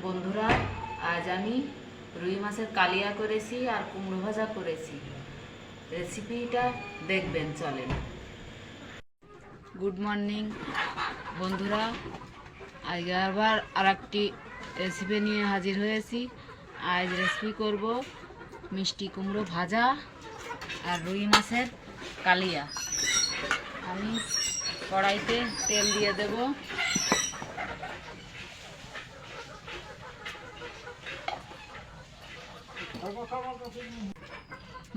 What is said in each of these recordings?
বন্ধুরা, আজ আমি রুই মাছের কালিয়া করেছি আর কুমড়ো ভাজা করেছি। রেসিপিটা দেখবেন, চলেন। গুড মর্নিং বন্ধুরা, আজ আবার আর একটি রেসিপি নিয়ে হাজির হয়েছি। আজ রেসিপি করব মিষ্টি কুমড়ো ভাজা আর রুই মাছের কালিয়া। আমি কড়াইতে তেল দিয়ে দেব।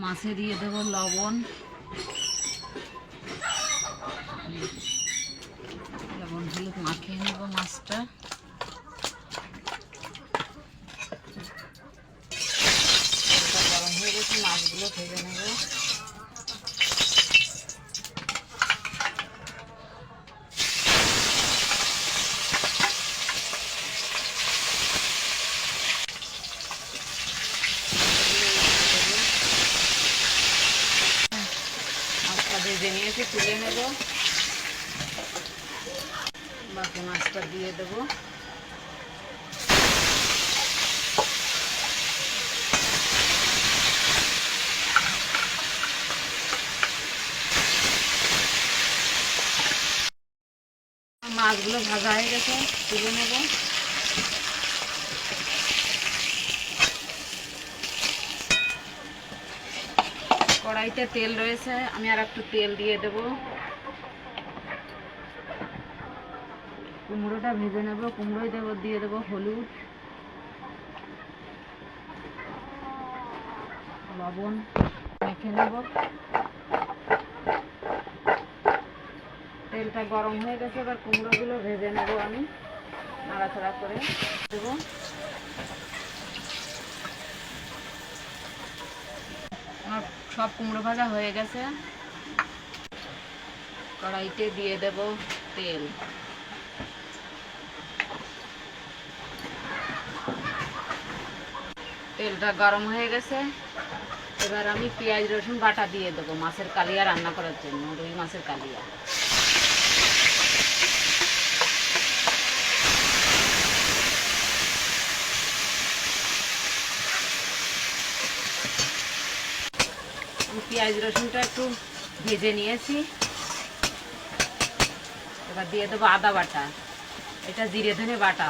মাছে দিয়ে দেব লবণ, হলুদ মাখিয়ে নেব মাছটা। গরম হয়ে গেছে, মাছগুলো ভেজে নেব। মাছটা ভেজে নিয়েছি, তুলে নেব। বাকি মাছটা দিয়ে দেব। মাছগুলো ভাজা হয়ে গেছে, তুলে নেব। কড়াইতে তেল রয়েছে, আমি আর একটু তেল দিয়ে দেব। কুমড়োটা ভেজে নেব। কুমড়োই দিয়ে দেবো হলুদ, লবণ মেখে নেব। তেলটা গরম হয়ে গেছে, এবার কুমড়োগুলো ভেজে নেব। আমি নাড়াচাড়া করে দেব। আমার সব কুমড়ো ভাজা হয়ে গেছে। কড়াইতে দিয়ে দেব তেল। তেলটা গরম হয়ে গেছে, এবার আমি পেঁয়াজ রসুন বাটা দিয়ে দেবো মাছের কালিয়া রান্না করার জন্য, রুই মাছের কালিয়া। আমি পেঁয়াজ রসুনটা একটু ভেজে নিয়েছি। এবার দিয়ে দেবো আদা বাটা, এটা জিরে ধনে বাটা।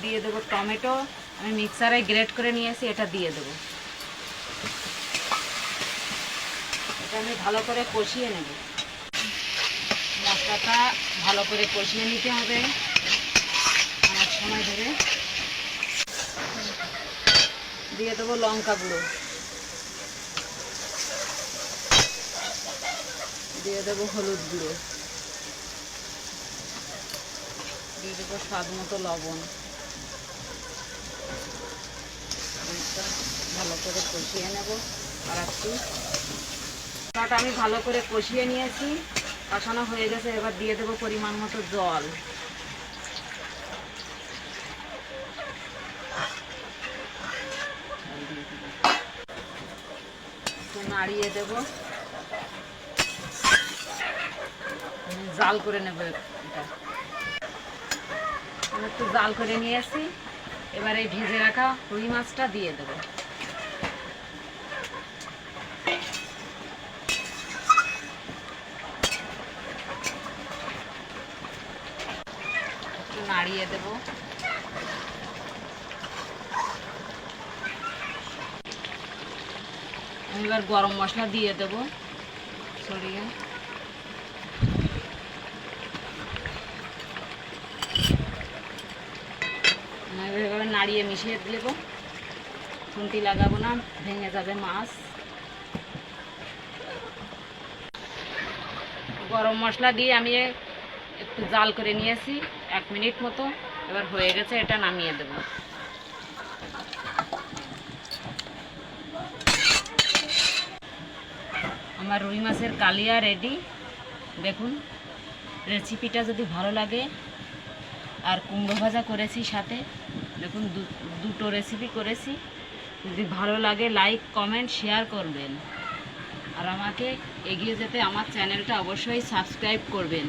দিয়ে দেবো টমেটো, আমি মিক্সারে গ্রেট করে নিয়েছি, এটা দিয়ে দেবো। এটা আমি ভালো করে কষিয়ে নেব। মশলাটা ভালো করে কষিয়ে নিতে হবে অনেক সময় ধরে। দিয়ে দেবো লঙ্কা গুঁড়ো, দিয়ে দেবো হলুদ গুঁড়ো, দিয়ে দেবো স্বাদ মতো লবণ। ভালো করে কষিয়ে নেব আর একটু। মশলাটা আমি ভালো করে কষিয়ে নিয়েছি, কষানো হয়ে গেছে। এবার দিয়ে দেবো পরিমাণ মতো জল। নাড়িয়ে দেব, জাল করে নেব। এটা আমি একটু জাল করে নিয়েছি। এবার এই ভেজে রাখা রুই মাছটা দিয়ে দেব। একটু নাড়িয়ে দেব। এবার গরম মশলা দিয়ে দেব ছড়িয়ে। এভাবে নাড়িয়ে মিশিয়ে দেব। খুন্তি লাগাবো না, ভেঙে যাবে মাছ। গরম মশলা দিয়ে আমি একটু জাল করে নিয়েছি 1 মিনিট মতো। এবার হয়ে গেছে, এটা নামিয়ে দেব। আমার রুই মাছের কালিয়া রেডি। দেখুন, রেসিপিটা যদি ভালো লাগে, আর কুমড়ো ভাজা করেছি সাথে। দেখুন, দুটো রেসিপি করেছি। যদি ভালো লাগে লাইক কমেন্ট শেয়ার করবেন, আর আমাকে এগিয়ে যেতে আমার চ্যানেলটা অবশ্যই সাবস্ক্রাইব করবেন।